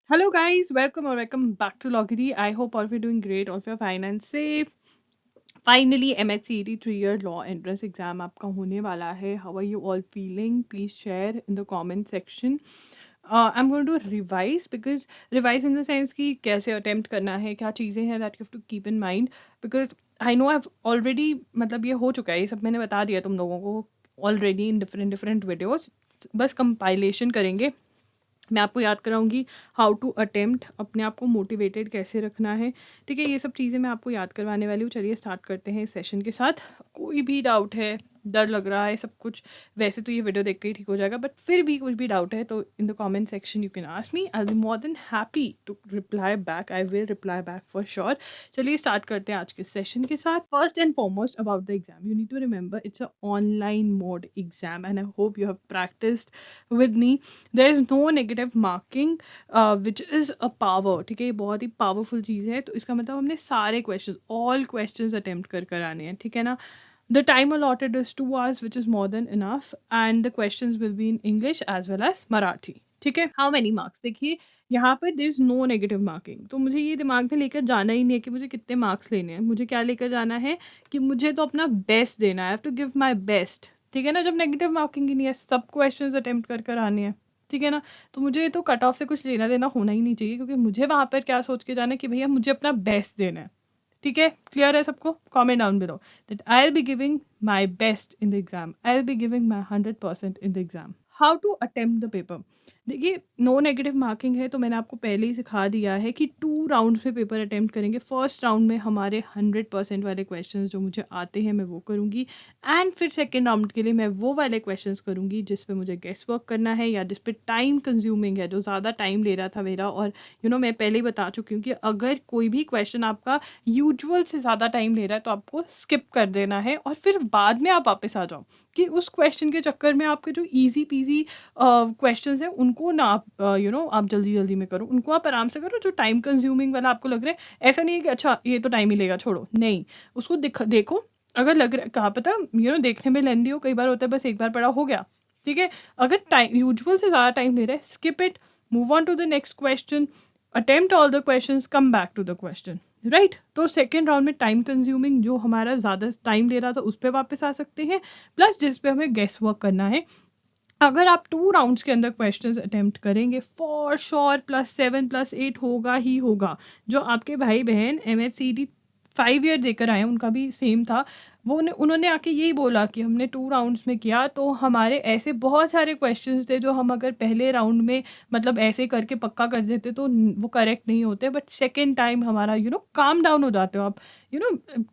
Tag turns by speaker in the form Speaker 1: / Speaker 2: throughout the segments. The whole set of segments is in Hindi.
Speaker 1: Hello guys, welcome back to Loggery. I hope all of you are doing great, all of you are fine and safe. Finally, MHCET 3-year law entrance exam आपका होने वाला है. How are you all feeling? Please share in the comment section. I'm going to revise in the sense कि कैसे attempt करना है, क्या चीज़ें हैं that you have to keep in mind because I know I've already मतलब ये हो चुका है, ये सब मैंने बता दिया तुम लोगों को already in different videos. बस compilation करेंगे. मैं आपको याद कराऊंगी हाउ टू अटेम्प्ट, अपने आप को मोटिवेटेड कैसे रखना है. ठीक है, ये सब चीज़ें मैं आपको याद करवाने वाली हूँ. चलिए स्टार्ट करते हैं इस सेशन के साथ. कोई भी डाउट है, डर लग रहा है, सब कुछ वैसे तो ये वीडियो देख के ही ठीक हो जाएगा, बट फिर भी कुछ भी डाउट है तो in the comment section you can ask me. I will be more than happy to reply back. I will reply back for sure. चलिए स्टार्ट करते हैं आज के सेशन के साथ. First and foremost about the exam, you need to remember it's a online mode exam and I hope you have practised with me. There is no negative marking which is a power. ठीक है, ये बहुत ही पावरफुल चीज़ है. तो इसका मतलब हमने सारे क्वेश्चन, ऑल क्वेश्चंस अटेम्प्ट कर आने हैं. ठीक है ना. The time allotted is 2 hours which is more than enough and the questions will be in English as well as Marathi. ठीक है. हाउ मेनी मार्क्स, देखिए यहाँ पर there is no negative marking. तो मुझे ये दिमाग में लेकर जाना ही नहीं है कि मुझे कितने मार्क्स लेने हैं. मुझे क्या लेकर जाना है कि मुझे तो अपना बेस्ट देना है. I have to give my best. ठीक है ना. जब नेगेटिव मार्किंग ही नहीं है, सब क्वेश्चंस अटेम्प्ट कर आने हैं. ठीक है ना. तो मुझे तो कट ऑफ से कुछ लेना देना होना ही नहीं चाहिए, क्योंकि मुझे वहां पर क्या सोच के जाना है कि भैया मुझे अपना बेस्ट देना है. ठीक है, क्लियर है सबको? Comment down below that I will be giving my best in the exam. I will be giving my 100% in the exam. How to attempt the paper. देखिए, नो नेगेटिव मार्किंग है तो मैंने आपको पहले ही सिखा दिया है कि 2 राउंड्स में पेपर अटेम्प्ट करेंगे. फर्स्ट राउंड में हमारे 100% वाले क्वेश्चंस जो मुझे आते हैं मैं वो करूंगी, एंड फिर सेकेंड राउंड के लिए मैं वो वाले क्वेश्चंस करूंगी जिस पे मुझे गेस वर्क करना है या जिस पे टाइम कंज्यूमिंग है, जो ज़्यादा टाइम ले रहा था मेरा. और मैं पहले ही बता चुकी हूँ कि अगर कोई भी क्वेश्चन आपका यूजुअल से ज़्यादा टाइम ले रहा है तो आपको स्किप कर देना है और फिर बाद में आप वापस आ जाओ, कि उस क्वेश्चन के चक्कर में आपके जो ईजी पीजी क्वेश्चंस हैं उनको ना आप आप जल्दी जल्दी में करो, उनको आप आराम से करो. जो टाइम कंज्यूमिंग वाला आपको लग रहा है, ऐसा नहीं है कि अच्छा ये तो टाइम ही लेगा छोड़ो, नहीं. उसको देखो, अगर लग रहा है, कहा पता देखने में लेंदी हो, कई बार होता है बस एक बार पढ़ा हो गया. ठीक है. अगर टाइम यूजुअल से ज़्यादा टाइम ले रहा है, skip it, move on to the next question, attempt all the questions, come back to the question. Right. तो सेकेंड राउंड में टाइम कंज्यूमिंग जो हमारा ज़्यादा टाइम ले रहा था उस पर वापस आ सकते हैं, प्लस जिस पे हमें गेस वर्क करना है. अगर आप 2 राउंड्स के अंदर क्वेश्चंस अटेम्प्ट करेंगे, फॉर श्योर +7 + 8 होगा ही होगा. जो आपके भाई बहन MHCD 5 ईयर देकर आए हैं उनका भी सेम था. उन्होंने आके यही बोला कि हमने 2 राउंड्स में किया तो हमारे ऐसे बहुत सारे क्वेश्चंस थे जो हम अगर पहले राउंड में मतलब ऐसे करके पक्का कर देते तो वो करेक्ट नहीं होते, बट सेकेंड टाइम हमारा काम डाउन हो जाते हो आप.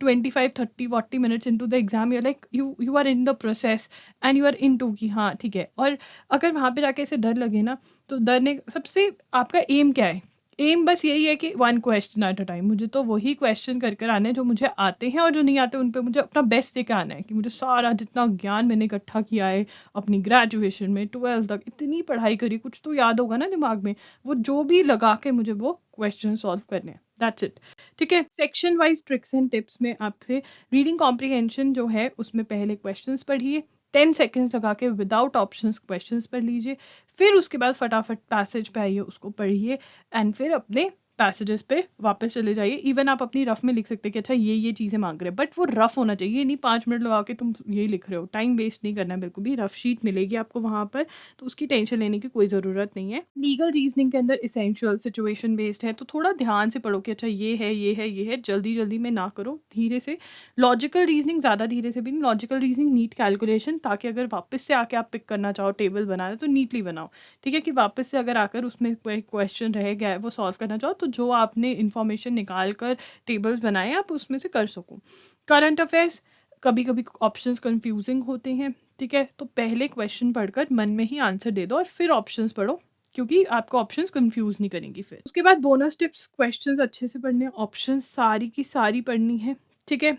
Speaker 1: 25 30 40 minutes into the exam you like you are in the process and you are into कि हाँ ठीक है. और अगर वहाँ पे जाके ऐसे डर लगे ना, तो डर ने सबसे आपका एम क्या है? एम बस यही है कि 1 क्वेश्चन एट अ टाइम. मुझे तो वही क्वेश्चन कर आने हैं जो मुझे आते हैं, और जो नहीं आते उन पे मुझे अपना बेस्ट देके आना है. कि मुझे सारा जितना ज्ञान मैंने इकट्ठा किया है अपनी ग्रेजुएशन में 12th तक, इतनी पढ़ाई करी, कुछ तो याद होगा ना दिमाग में, वो जो भी लगा के मुझे वो क्वेश्चन सॉल्व करने हैं. That's it. ठीक है. Section wise tricks and tips में आपसे रीडिंग कॉम्प्रिहेंशन जो है उसमें पहले क्वेश्चंस पढ़िए, 10 सेकेंड्स लगा के विदाउट ऑप्शंस क्वेश्चंस पढ़ लीजिए, फिर उसके बाद फटाफट पैसेज पे आइए, उसको पढ़िए, एंड फिर अपने पैसेजेस पे वापस चले जाइए. इवन आप अपनी रफ में लिख सकते हैं कि अच्छा ये चीज़ें मांग रहे हैं, बट वो रफ होना चाहिए. नहीं 5 मिनट लगा के तुम ये लिख रहे हो, टाइम वेस्ट नहीं करना है बिल्कुल भी. रफ शीट मिलेगी आपको वहाँ पर, तो उसकी टेंशन लेने की कोई ज़रूरत नहीं है. लीगल रीजनिंग के अंदर इसेंशियल सिचुएशन बेस्ड है, तो थोड़ा ध्यान से पढ़ो कि अच्छा ये है ये है ये है. जल्दी जल्दी में ना करो, धीरे से. लॉजिकल रीजनिंग ज़्यादा धीरे से भी नहीं. लॉजिकल रीजनिंग नीट कैलकुलेशन, ताकि अगर वापस से आके आप पिक करना चाहो, टेबल बनाना तो नीटली बनाओ. ठीक है, कि वापस से अगर आकर उसमें कोई क्वेश्चन रह गया है वो सॉल्व करना चाहो, तो जो आपने इन्फॉर्मेशन निकाल कर टेबल्स बनाए आप उसमें से कर सको. करंट अफेयर्स, कभी कभी ऑप्शंस कंफ्यूजिंग होते हैं. ठीक है, तो पहले क्वेश्चन पढ़कर मन में ही आंसर दे दो और फिर ऑप्शंस पढ़ो, क्योंकि आपको ऑप्शंस कंफ्यूज नहीं करेंगी. फिर उसके बाद बोनस टिप्स, क्वेश्चंस अच्छे से पढ़ने, ऑप्शंस सारी की सारी पढ़नी है. ठीक है.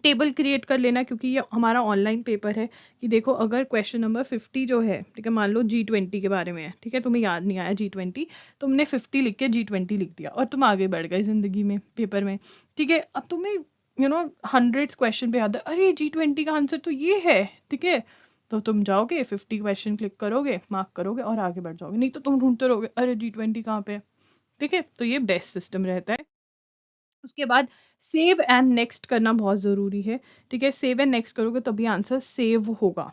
Speaker 1: टेबल क्रिएट कर लेना, क्योंकि ये हमारा ऑनलाइन पेपर है. कि देखो अगर क्वेश्चन नंबर 50 जो है, ठीक है, मान लो G20 के बारे में है, ठीक है, तुम्हें याद नहीं आया G20, तुमने 50 लिख के G20 लिख दिया और तुम आगे बढ़ गए जिंदगी में पेपर में. ठीक है, अब तुम्हें 100 क्वेश्चन पे याद है, अरे G20 का आंसर तो ये है. ठीक है, तो तुम जाओगे 50 क्वेश्चन क्लिक करोगे, मार्क करोगे और आगे बढ़ जाओगे, नहीं तो तुम ढूंढते रहोगे अरे G20 कहाँ पे है। ठीक है, तो ये बेस्ट सिस्टम रहता है। उसके बाद सेव एंड नेक्स्ट करना बहुत ज़रूरी है। ठीक है, सेव एंड नेक्स्ट करोगे तभी आंसर सेव होगा।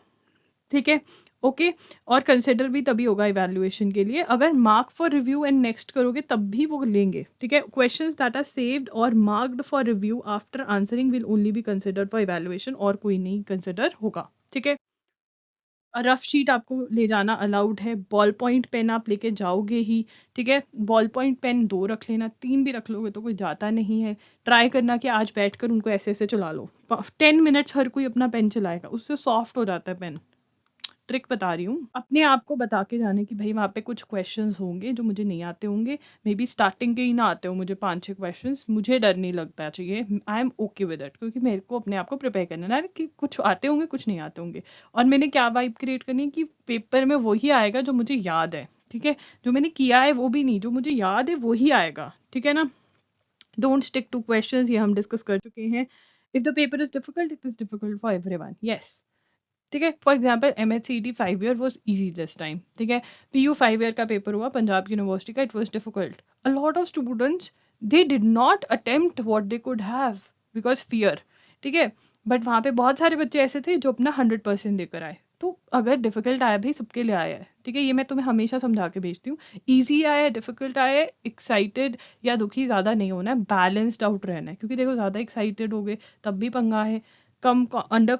Speaker 1: ठीक है, ओके। और कंसिडर भी तभी होगा इवैल्यूएशन के लिए, अगर mark for review and next करोगे तब भी वो लेंगे। ठीक है, क्वेश्चंस दैट आर सेव्ड और marked for review after answering will only be considered for evaluation, और कोई नहीं कंसिडर होगा। ठीक है, रफ शीट आपको ले जाना अलाउड है, बॉल पॉइंट पेन आप लेके जाओगे ही। ठीक है, बॉल पॉइंट पेन 2 रख लेना, 3 भी रख लोगे तो कोई जाता नहीं है। ट्राई करना कि आज बैठकर उनको ऐसे ऐसे चला लो, 10 मिनट्स हर कोई अपना पेन चलाएगा, उससे सॉफ्ट हो जाता है पेन। ट्रिक बता रही हूँ, अपने आप को बता के जाने कि भाई वहाँ पे कुछ क्वेश्चंस होंगे जो मुझे नहीं आते होंगे, मे बी स्टार्टिंग के ही ना आते हो मुझे 5-6 क्वेश्चंस, मुझे डर नहीं लगता चाहिए, I am okay with it, क्योंकि मेरे को अपने आप को प्रिपेयर करना है ना कि कुछ आते होंगे कुछ नहीं आते होंगे। और मैंने क्या वाइब क्रिएट करनी है कि पेपर में वही आएगा जो मुझे याद है। ठीक है, जो मैंने किया है वो भी नहीं, जो मुझे याद है वही आएगा। ठीक है ना, डोंट स्टिक टू क्वेश्चंस, ये हम डिस्कस कर चुके हैं। If the paper is difficult it is difficult for everyone, yes. ठीक है, for example MHCET 5 year was easy this time. ठीक है, PU 5 ईयर का पेपर हुआ पंजाब यूनिवर्सिटी का, it was difficult. A lot of students they did not attempt what they could have because fear. ठीक है, बट वहाँ पे बहुत सारे बच्चे ऐसे थे जो अपना 100% देकर आए। तो अगर डिफिकल्ट आया भी सबके लिए आया है। ठीक है, ये मैं तुम्हें हमेशा समझा के भेजती हूँ, ईजी आया डिफिकल्ट आया, एक्साइटेड या दुखी ज्यादा नहीं होना है, बैलेंस्ड आउट रहना है। क्योंकि देखो ज्यादा एक्साइटेड हो गए तब भी पंगा है, कम अंडर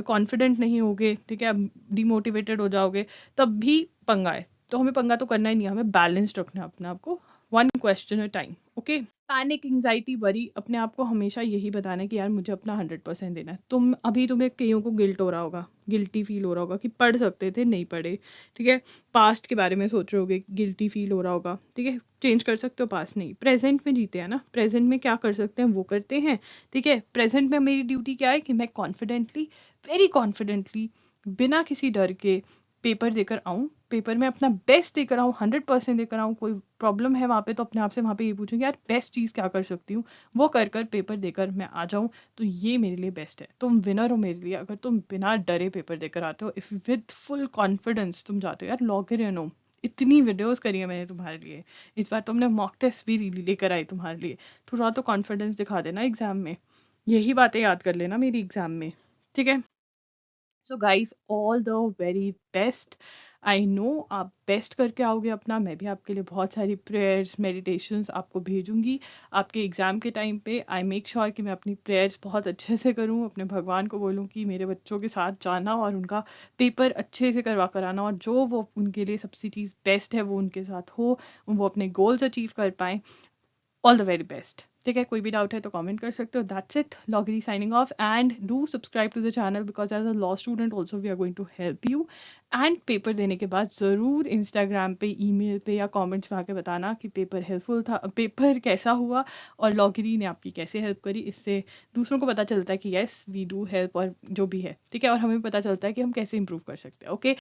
Speaker 1: कॉन्फिडेंट नहीं होगे, ठीक है, डिमोटिवेटेड हो जाओगे तब भी पंगा है। तो हमें पंगा तो करना ही नहीं है, हमें बैलेंस्ड रखना है अपने आप को, one question a time. Okay, panic anxiety worry, अपने आप को हमेशा यही बताना है कि यार मुझे अपना 100% देना है। तुम्हें कईयों को गिल्ट हो रहा होगा, गिल्टी फील हो रहा होगा कि पढ़ सकते थे नहीं पढ़े। ठीक है, पास्ट के बारे में सोच रहे होगे, गिल्टी फील हो रहा होगा। ठीक है, चेंज कर सकते हो, पास्ट नहीं, प्रेजेंट में जीते हैं ना, प्रेजेंट में क्या कर सकते हैं वो करते हैं। ठीक है, प्रेजेंट में मेरी ड्यूटी क्या है कि मैं कॉन्फिडेंटली, वेरी कॉन्फिडेंटली, बिना किसी डर के पेपर देकर आऊँ, पेपर में अपना बेस्ट देकर आऊँ, 100% देकर आऊँ। कोई प्रॉब्लम है वहाँ पे तो अपने आप से वहाँ पे ये पूछूंगी यार बेस्ट चीज़ क्या कर सकती हूँ, वो कर कर पेपर देकर मैं आ जाऊँ, तो ये मेरे लिए बेस्ट है। तुम विनर हो मेरे लिए अगर तुम बिना डरे पेपर देकर आते हो, इफ विद फुल कॉन्फिडेंस तुम जाते हो। यार लॉगिन हो, इतनी वीडियोस करी है मैंने तुम्हारे लिए, इस बार तुमने मॉक टेस्ट भी लेकर आई तुम्हारे लिए, थोड़ा तो कॉन्फिडेंस दिखा देना एग्जाम में, यही बातें याद कर लेना मेरी एग्जाम में। ठीक है, so guys all the very best. I know आप बेस्ट करके आओगे अपना, मैं भी आपके लिए बहुत सारी प्रेयर्स मेडिटेशंस आपको भेजूंगी आपके एग्ज़ाम के टाइम पे। आई मेक श्योर कि मैं अपनी प्रेयर्स बहुत अच्छे से करूं, अपने भगवान को बोलूं कि मेरे बच्चों के साथ जाना और उनका पेपर अच्छे से करवा कर आना, और जो वो उनके लिए सबसे चीज़ बेस्ट है वो उनके साथ हो, वो अपने गोल्स अचीव कर पाएँ। All the very best. ठीक है, कोई भी डाउट है तो कमेंट कर सकते हो। दैट्स इट, लॉगरी signing off, and do subscribe to the channel because as a law student also we are going to help you. एंड पेपर देने के बाद ज़रूर इंस्टाग्राम पे, ईमेल पे या कमेंट्स में आके बताना कि पेपर हेल्पफुल था, पेपर कैसा हुआ और लॉगरी ने आपकी कैसे हेल्प करी। इससे दूसरों को पता चलता है कि येस वी डू हेल्प, और जो भी है। ठीक है, और हमें पता चलता है कि हम कैसे इंप्रूव कर सकते हैं। ओके।